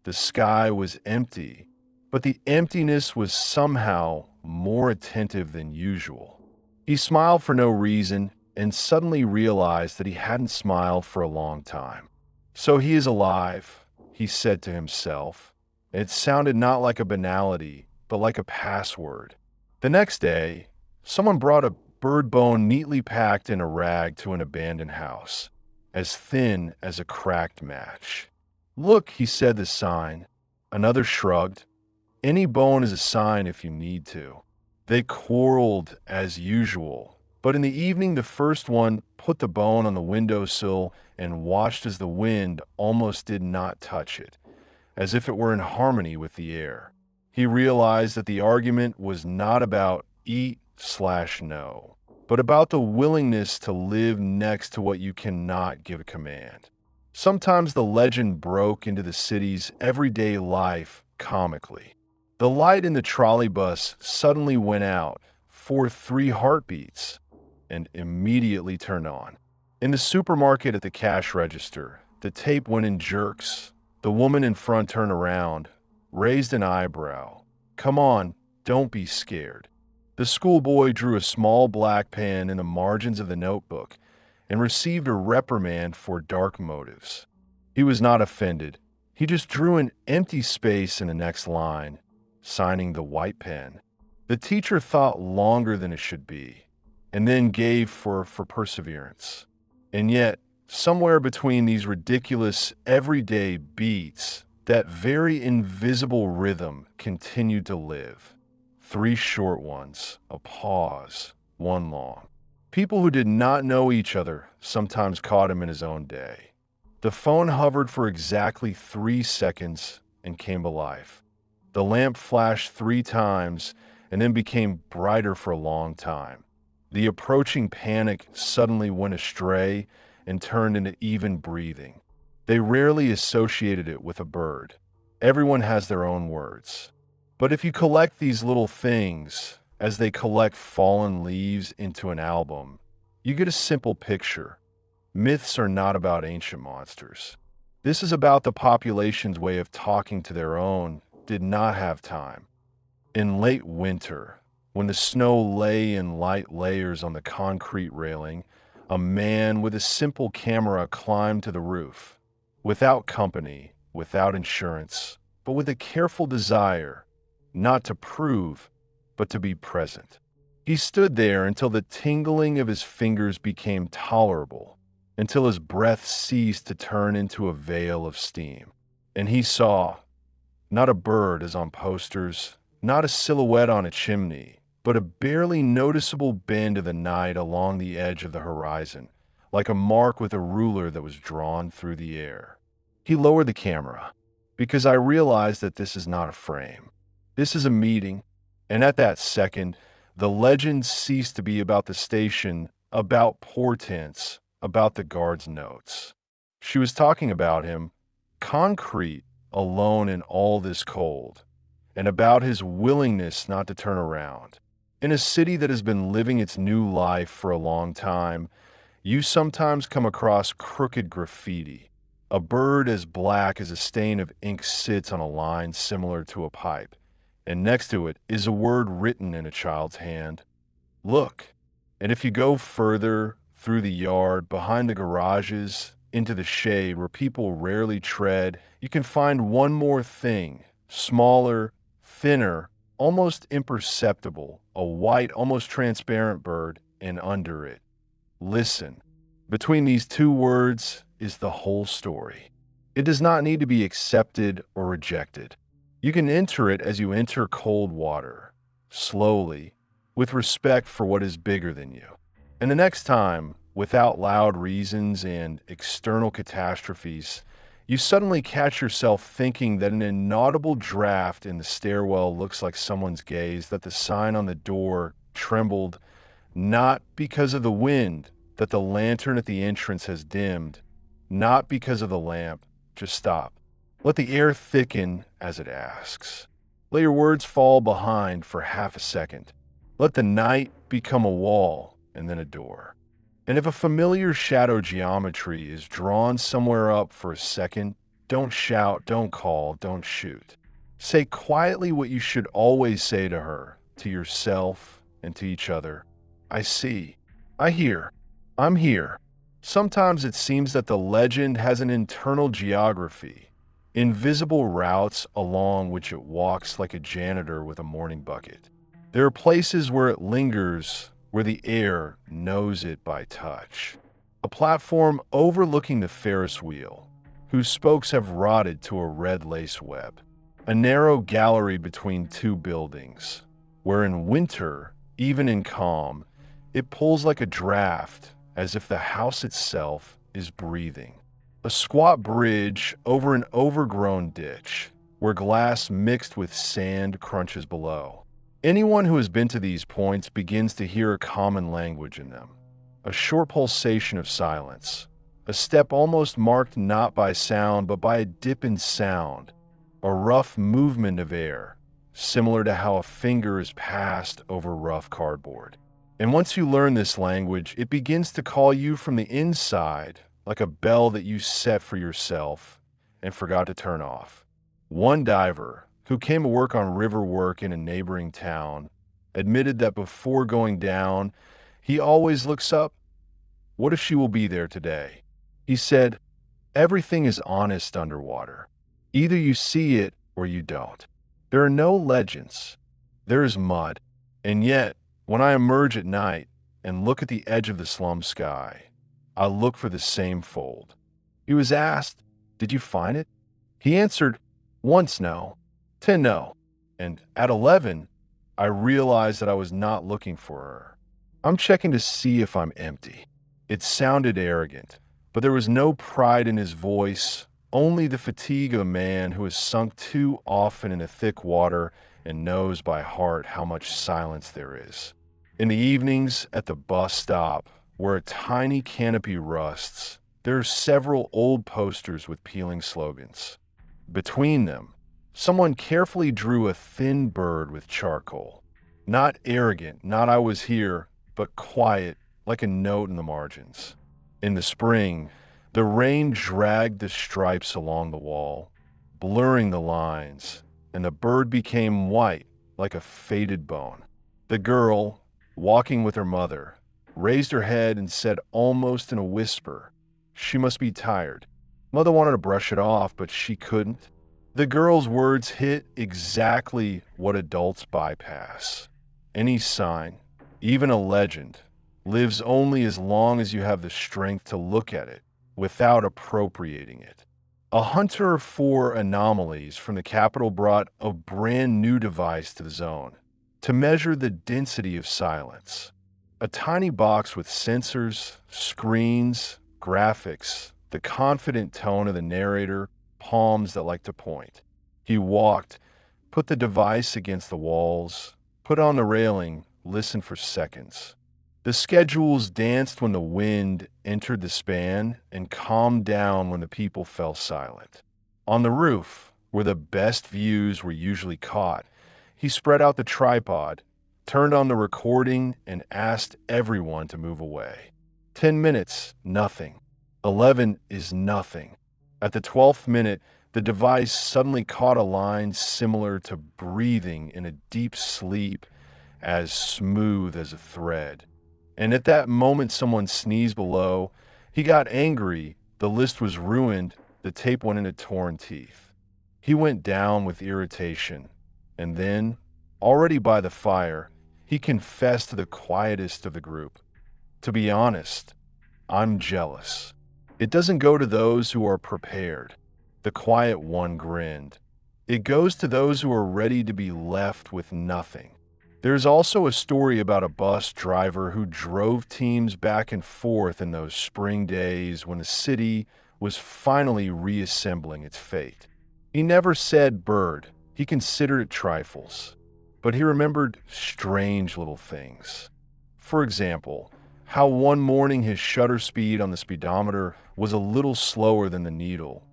The sky was empty, but the emptiness was somehow more attentive than usual. He smiled for no reason and suddenly realized that he hadn't smiled for a long time. "So he is alive," he said to himself. It sounded not like a banality, but like a password. The next day, someone brought a bird bone neatly packed in a rag to an abandoned house, as thin as a cracked match. "Look," he said, "the sign." Another shrugged. "Any bone is a sign if you need to." They quarreled as usual, but in the evening the first one put the bone on the windowsill and watched as the wind almost did not touch it, as if it were in harmony with the air. He realized that the argument was not about eat/no, but about the willingness to live next to what you cannot give a command. Sometimes the legend broke into the city's everyday life comically. The light in the trolley bus suddenly went out for 3 heartbeats and immediately turned on. In the supermarket at the cash register, the tape went in jerks. The woman in front turned around, raised an eyebrow. "Come on, don't be scared." The schoolboy drew a small black pen in the margins of the notebook and received a reprimand for dark motives. He was not offended. He just drew an empty space in the next line, signing the white pen. The teacher thought longer than it should be, and then gave for perseverance. And yet, somewhere between these ridiculous everyday beats, that very invisible rhythm continued to live. 3 short ones, a pause, 1 long. People who did not know each other sometimes caught him in his own day. The phone hovered for exactly 3 seconds and came to life. The lamp flashed 3 times and then became brighter for a long time. The approaching panic suddenly went astray and turned into even breathing. They rarely associated it with a bird. Everyone has their own words. But if you collect these little things, as they collect fallen leaves into an album, you get a simple picture. Myths are not about ancient monsters. This is about the population's way of talking to their own did not have time. In late winter, when the snow lay in light layers on the concrete railing, a man with a simple camera climbed to the roof. Without company, without insurance, but with a careful desire, not to prove, but to be present. He stood there until the tingling of his fingers became tolerable, until his breath ceased to turn into a veil of steam. And he saw, not a bird as on posters, not a silhouette on a chimney, but a barely noticeable bend of the night along the edge of the horizon, like a mark with a ruler that was drawn through the air. He lowered the camera, because I realized that this is not a frame. This is a meeting, and at that second, the legend ceased to be about the station, about portents, about the guard's notes. She was talking about him, concrete, alone in all this cold, and about his willingness not to turn around. In a city that has been living its new life for a long time, you sometimes come across crooked graffiti. A bird as black as a stain of ink sits on a line similar to a pipe, and next to it is a word written in a child's hand. Look. And if you go further through the yard, behind the garages, into the shade where people rarely tread, you can find one more thing, smaller, thinner, almost imperceptible, a white, almost transparent bird, and under it, listen. Between these two words is the whole story. It does not need to be accepted or rejected. You can enter it as you enter cold water, slowly, with respect for what is bigger than you. And the next time, without loud reasons and external catastrophes, you suddenly catch yourself thinking that an inaudible draft in the stairwell looks like someone's gaze, that the sign on the door trembled, not because of the wind, that the lantern at the entrance has dimmed, not because of the lamp. Just stop. Let the air thicken as it asks. Let your words fall behind for half a second. Let the night become a wall and then a door. And if a familiar shadow geometry is drawn somewhere up for a second, don't shout, don't call, don't shoot. Say quietly what you should always say to her, to yourself, and to each other. I see. I hear. I'm here. Sometimes it seems that the legend has an internal geography, invisible routes along which it walks like a janitor with a morning bucket. There are places where it lingers, where the air knows it by touch. A platform overlooking the Ferris wheel, whose spokes have rotted to a red lace web. A narrow gallery between two buildings, where in winter, even in calm, it pulls like a draft, as if the house itself is breathing. A squat bridge over an overgrown ditch, where glass mixed with sand crunches below. Anyone who has been to these points begins to hear a common language in them. A short pulsation of silence. A step almost marked not by sound, but by a dip in sound. A rough movement of air, similar to how a finger is passed over rough cardboard. And once you learn this language, it begins to call you from the inside, like a bell that you set for yourself and forgot to turn off. One diver, who came to work on river work in a neighboring town, admitted that before going down, he always looks up. What if she will be there today? He said, everything is honest underwater. Either you see it or you don't. There are no legends. There is mud. And yet, when I emerge at night and look at the edge of the slum sky, I look for the same fold. He was asked, did you find it? He answered, once no, 10 no. And at 11, I realized that I was not looking for her. I'm checking to see if I'm empty. It sounded arrogant, but there was no pride in his voice, only the fatigue of a man who has sunk too often in a thick water and knows by heart how much silence there is. In the evenings at the bus stop, where a tiny canopy rusts, there are several old posters with peeling slogans. Between them, someone carefully drew a thin bird with charcoal. Not arrogant, not I was here, but quiet, like a note in the margins. In the spring, the rain dragged the stripes along the wall, blurring the lines, and the bird became white, like a faded bone. The girl, walking with her mother, raised her head and said almost in a whisper, she must be tired. Mother wanted to brush it off, but she couldn't. The girl's words hit exactly what adults bypass. Any sign, even a legend, lives only as long as you have the strength to look at it without appropriating it. A hunter for anomalies from the capital brought a brand new device to the zone to measure the density of silence. A tiny box with sensors, screens, graphics, the confident tone of the narrator, palms that like to point. He walked, put the device against the walls, put on the railing, listened for seconds. The schedules danced when the wind entered the span and calmed down when the people fell silent. On the roof, where the best views were usually caught, he spread out the tripod, turned on the recording, and asked everyone to move away. 10 minutes, nothing. 11 is nothing. At the 12th minute, the device suddenly caught a line similar to breathing in a deep sleep, as smooth as a thread. And at that moment, someone sneezed below. He got angry. The list was ruined. The tape went into torn teeth. He went down with irritation. And then, already by the fire, he confessed to the quietest of the group. To be honest, I'm jealous. It doesn't go to those who are prepared. The quiet one grinned. It goes to those who are ready to be left with nothing. There's also a story about a bus driver who drove teams back and forth in those spring days when the city was finally reassembling its fate. He never said bird. He considered it trifles. But he remembered strange little things. For example, how one morning his shutter speed on the speedometer was a little slower than the needle.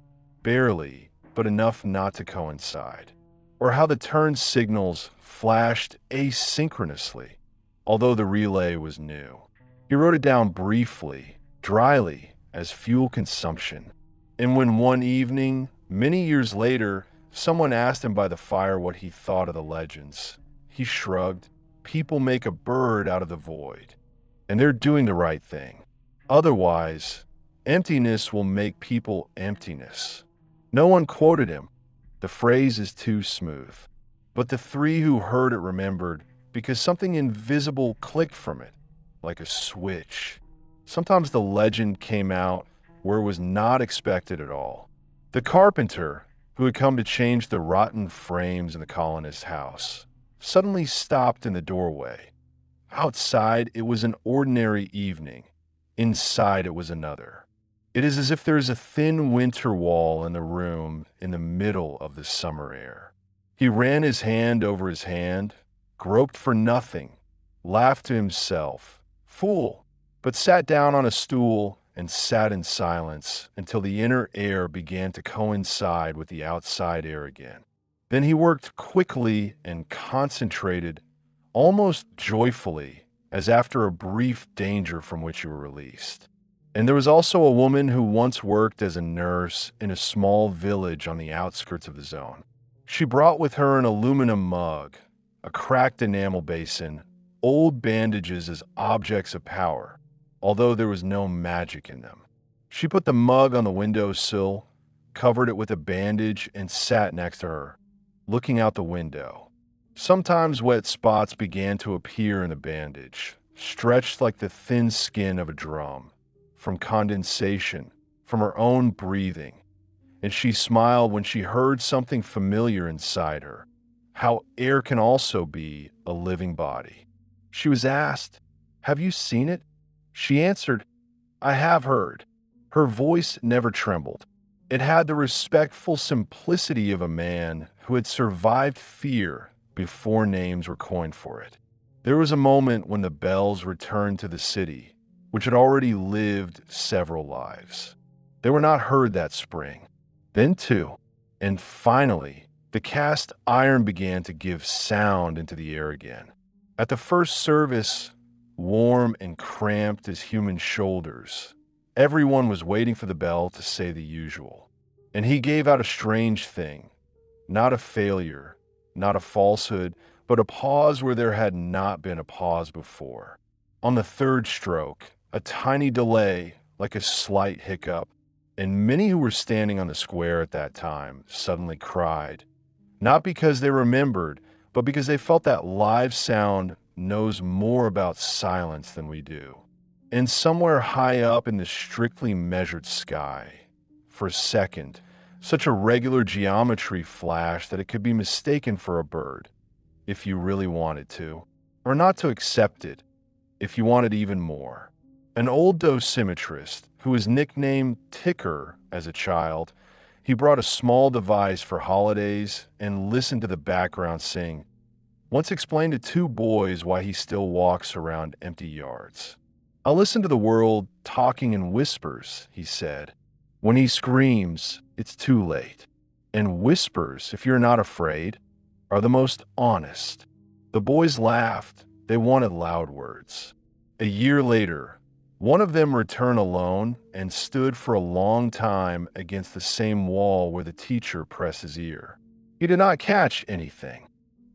Barely, but enough not to coincide. Or how the turn signals flashed asynchronously, although the relay was new. He wrote it down briefly, dryly, as fuel consumption. And when one evening, many years later, someone asked him by the fire what he thought of the legends, he shrugged. People make a bird out of the void, and they're doing the right thing. Otherwise, emptiness will make people emptiness. No one quoted him. The phrase is too smooth. But the three who heard it remembered because something invisible clicked from it, like a switch. Sometimes the legend came out where it was not expected at all. The carpenter, who had come to change the rotten frames in the colonist's house, suddenly stopped in the doorway. Outside, it was an ordinary evening. Inside, it was another. It is as if there is a thin winter wall in the room in the middle of the summer air. He ran his hand over his hand, groped for nothing, laughed to himself, fool, but sat down on a stool and sat in silence until the inner air began to coincide with the outside air again. Then he worked quickly and concentrated, almost joyfully, as after a brief danger from which you were released. And there was also a woman who once worked as a nurse in a small village on the outskirts of the zone. She brought with her an aluminum mug, a cracked enamel basin, old bandages as objects of power, although there was no magic in them. She put the mug on the windowsill, covered it with a bandage, and sat next to her, looking out the window. Sometimes wet spots began to appear in the bandage, stretched like the thin skin of a drum, from condensation, from her own breathing. And she smiled when she heard something familiar inside her, how air can also be a living body. She was asked, "Have you seen it?" She answered, "I have heard." Her voice never trembled. It had the respectful simplicity of a man who had survived fear before names were coined for it. There was a moment when the bells returned to the city, which had already lived several lives. They were not heard that spring. Then two, and finally, the cast iron began to give sound into the air again. At the first service, warm and cramped as human shoulders, everyone was waiting for the bell to say the usual. And he gave out a strange thing, not a failure, not a falsehood, but a pause where there had not been a pause before. On the third stroke, a tiny delay, like a slight hiccup, and many who were standing on the square at that time suddenly cried, not because they remembered, but because they felt that live sound knows more about silence than we do. And somewhere high up in the strictly measured sky, for a second, such a regular geometry flashed that it could be mistaken for a bird, if you really wanted to, or not to accept it. if you wanted even more. An old dosimetrist, who was nicknamed Ticker as a child, he brought a small device for holidays and listened to the background sing. Once explained to two boys why he still walks around empty yards. "I listen to the world talking in whispers," he said. "When he screams, it's too late. And whispers, if you're not afraid, are the most honest." The boys laughed. They wanted loud words. A year later, one of them returned alone and stood for a long time against the same wall where the teacher pressed his ear. He did not catch anything,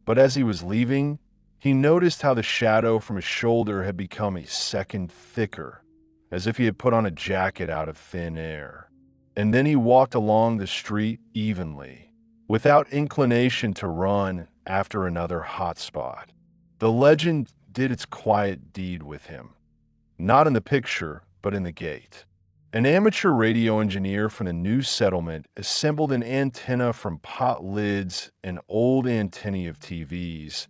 but as he was leaving, he noticed how the shadow from his shoulder had become a second thicker, as if he had put on a jacket out of thin air. And then he walked along the street evenly, without inclination to run after another hot spot. The legend did its quiet deed with him, not in the picture, but in the gate. An amateur radio engineer from the new settlement assembled an antenna from pot lids and old antennae of TVs,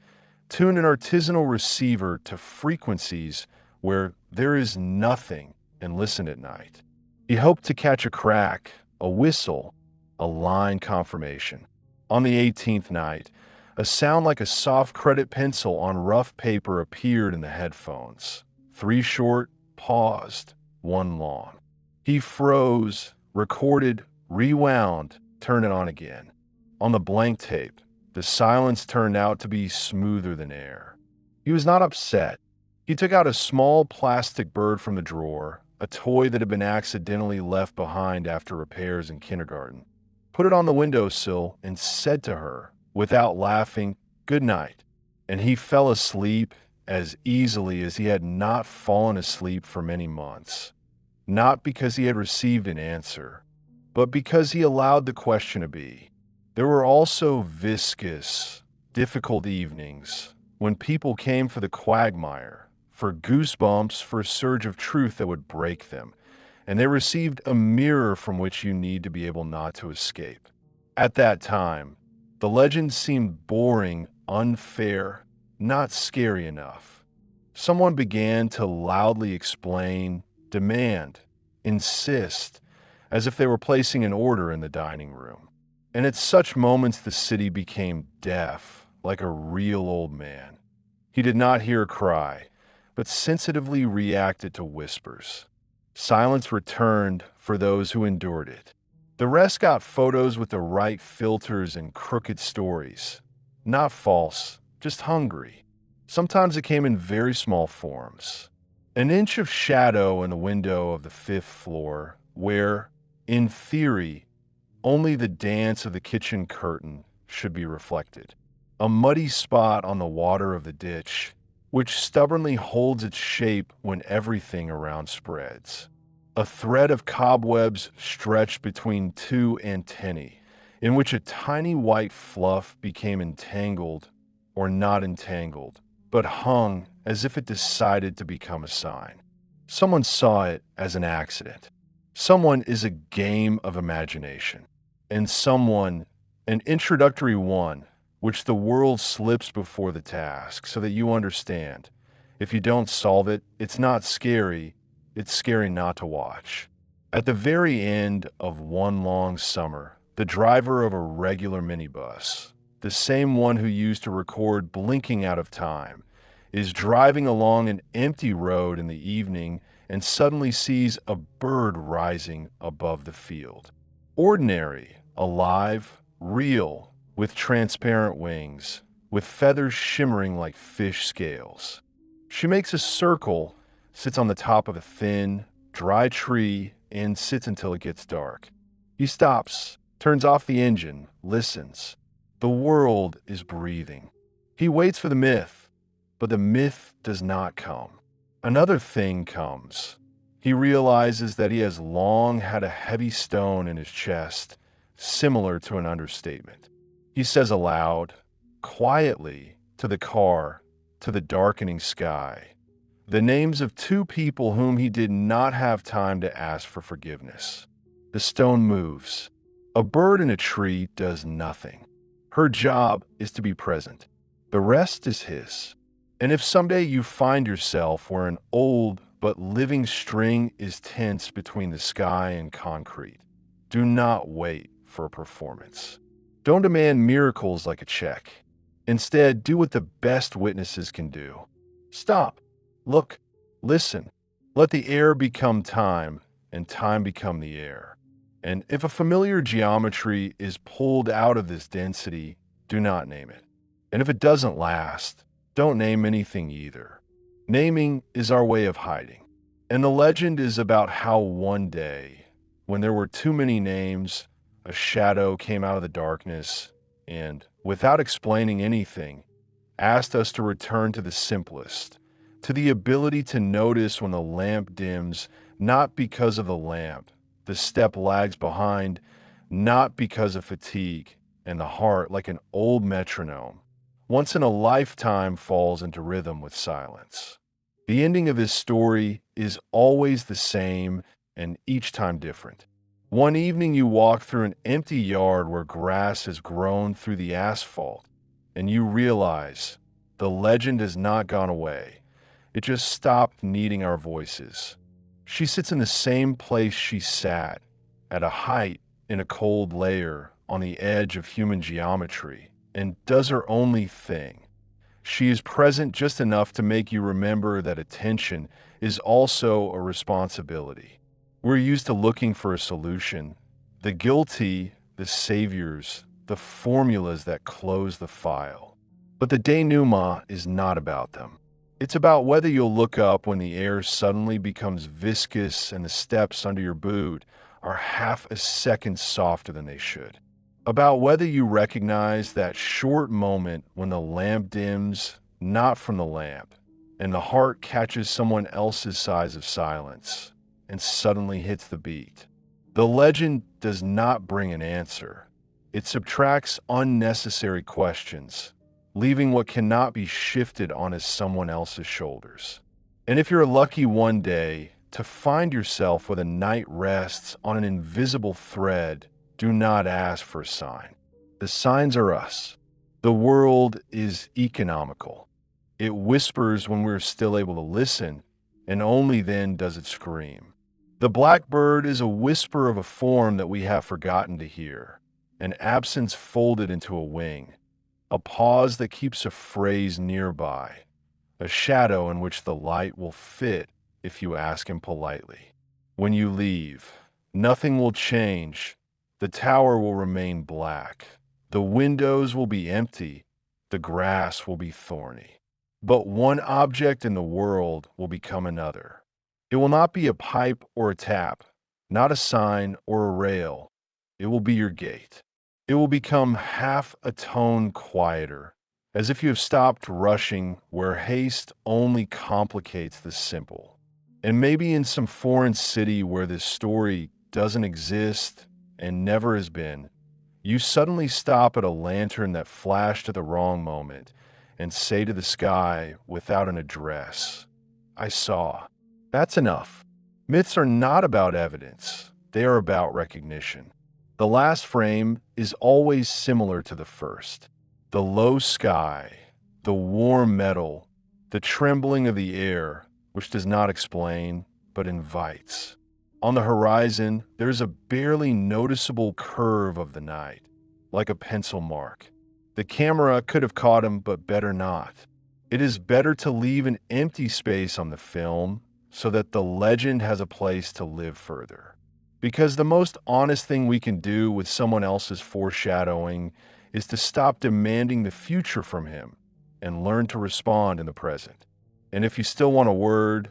tuned an artisanal receiver to frequencies where there is nothing, and listened at night. He hoped to catch a crack, a whistle, a line confirmation. On the 18th night, a sound like a soft credit pencil on rough paper appeared in the headphones. 3 short, paused, 1 long. He froze, recorded, rewound, turned it on again. On the blank tape, the silence turned out to be smoother than air. He was not upset. He took out a small plastic bird from the drawer, a toy that had been accidentally left behind after repairs in kindergarten, put it on the windowsill, and said to her, without laughing, "Good night." And he fell asleep as easily as he had not fallen asleep for many months. Not because he had received an answer, but because he allowed the question to be. There were also viscous, difficult evenings when people came for the quagmire, for goosebumps, for a surge of truth that would break them, and they received a mirror from which you need to be able not to escape. At that time, the legend seemed boring, unfair, not scary enough. Someone began to loudly explain, demand, insist, as if they were placing an order in the dining room. And at such moments the city became deaf, like a real old man. He did not hear a cry, but sensitively reacted to whispers. Silence returned for those who endured it. The rest got photos with the right filters and crooked stories. Not false, just hungry. Sometimes it came in very small forms. An inch of shadow in the window of the 5th floor, where, in theory, only the dance of the kitchen curtain should be reflected. A muddy spot on the water of the ditch, which stubbornly holds its shape when everything around spreads. A thread of cobwebs stretched between 2 antennae, in which a tiny white fluff became entangled, or not entangled, but hung as if it decided to become a sign. Someone saw it as an accident. Someone is a game of imagination. And someone, an introductory one, which the world slips before the task so that you understand. If you don't solve it, it's not scary. It's scary not to watch. At the very end of one long summer, the driver of a regular minibus, the same one who used to record blinking out of time, is driving along an empty road in the evening and suddenly sees a bird rising above the field. Ordinary, alive, real, with transparent wings, with feathers shimmering like fish scales. She makes a circle, sits on the top of a thin, dry tree, and sits until it gets dark. He stops, turns off the engine, listens. The world is breathing. He waits for the myth, but the myth does not come. Another thing comes. He realizes that he has long had a heavy stone in his chest, similar to an understatement. He says aloud, quietly, to the car, to the darkening sky, the names of 2 people whom he did not have time to ask for forgiveness. The stone moves. A bird in a tree does nothing. Her job is to be present. The rest is his. And if someday you find yourself where an old but living string is tense between the sky and concrete, do not wait for a performance. Don't demand miracles like a check. Instead, do what the best witnesses can do. Stop, look, listen. Let the air become time, and time become the air. And if a familiar geometry is pulled out of this density, do not name it. And if it doesn't last, don't name anything either. Naming is our way of hiding. And the legend is about how one day, when there were too many names, a shadow came out of the darkness and, without explaining anything, asked us to return to the simplest, to the ability to notice when the lamp dims, not because of the lamp, the step lags behind, not because of fatigue, and the heart, like an old metronome, once in a lifetime falls into rhythm with silence. The ending of his story is always the same and each time different. One evening you walk through an empty yard where grass has grown through the asphalt, and you realize the legend has not gone away. It just stopped needing our voices. She sits in the same place she sat, at a height in a cold layer on the edge of human geometry, and does her only thing. She is present just enough to make you remember that attention is also a responsibility. We're used to looking for a solution, the guilty, the saviors, the formulas that close the file. But the denouement is not about them. It's about whether you'll look up when the air suddenly becomes viscous and the steps under your boot are half a second softer than they should. About whether you recognize that short moment when the lamp dims, not from the lamp, and the heart catches someone else's size of silence and suddenly hits the beat. The legend does not bring an answer. It subtracts unnecessary questions, leaving what cannot be shifted onto someone else's shoulders. And if you're lucky one day to find yourself where the night rests on an invisible thread, do not ask for a sign. The signs are us. The world is economical. It whispers when we're still able to listen, and only then does it scream. The blackbird is a whisper of a form that we have forgotten to hear, an absence folded into a wing, a pause that keeps a phrase nearby, a shadow in which the light will fit if you ask him politely. When you leave, nothing will change. The tower will remain black. The windows will be empty. The grass will be thorny. But one object in the world will become another. It will not be a pipe or a tap, not a sign or a rail. It will be your gate. It will become half a tone quieter, as if you have stopped rushing where haste only complicates the simple. And maybe in some foreign city where this story doesn't exist and never has been, you suddenly stop at a lantern that flashed at the wrong moment and say to the sky without an address, I saw. That's enough. Myths are not about evidence. They are about recognition. The last frame is always similar to the first. The low sky, the warm metal, the trembling of the air, which does not explain, but invites. On the horizon, there's a barely noticeable curve of the night, like a pencil mark. The camera could have caught him, but better not. It is better to leave an empty space on the film so that the legend has a place to live further. Because the most honest thing we can do with someone else's foreshadowing is to stop demanding the future from him and learn to respond in the present. And if you still want a word,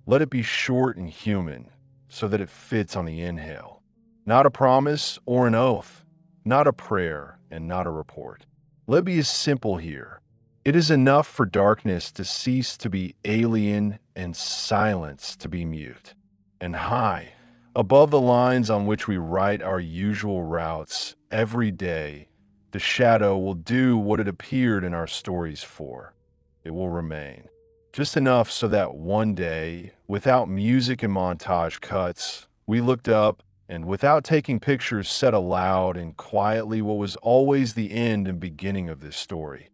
let it be short and human so that it fits on the inhale. Not a promise or an oath, not a prayer and not a report. Let me be simple here. It is enough for darkness to cease to be alien and silence to be mute. And high, above the lines on which we write our usual routes every day, the shadow will do what it appeared in our stories for. It will remain. Just enough so that one day, without music and montage cuts, we looked up and without taking pictures said aloud and quietly what was always the end and beginning of this story.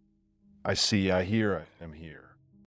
I see, I hear, I am here.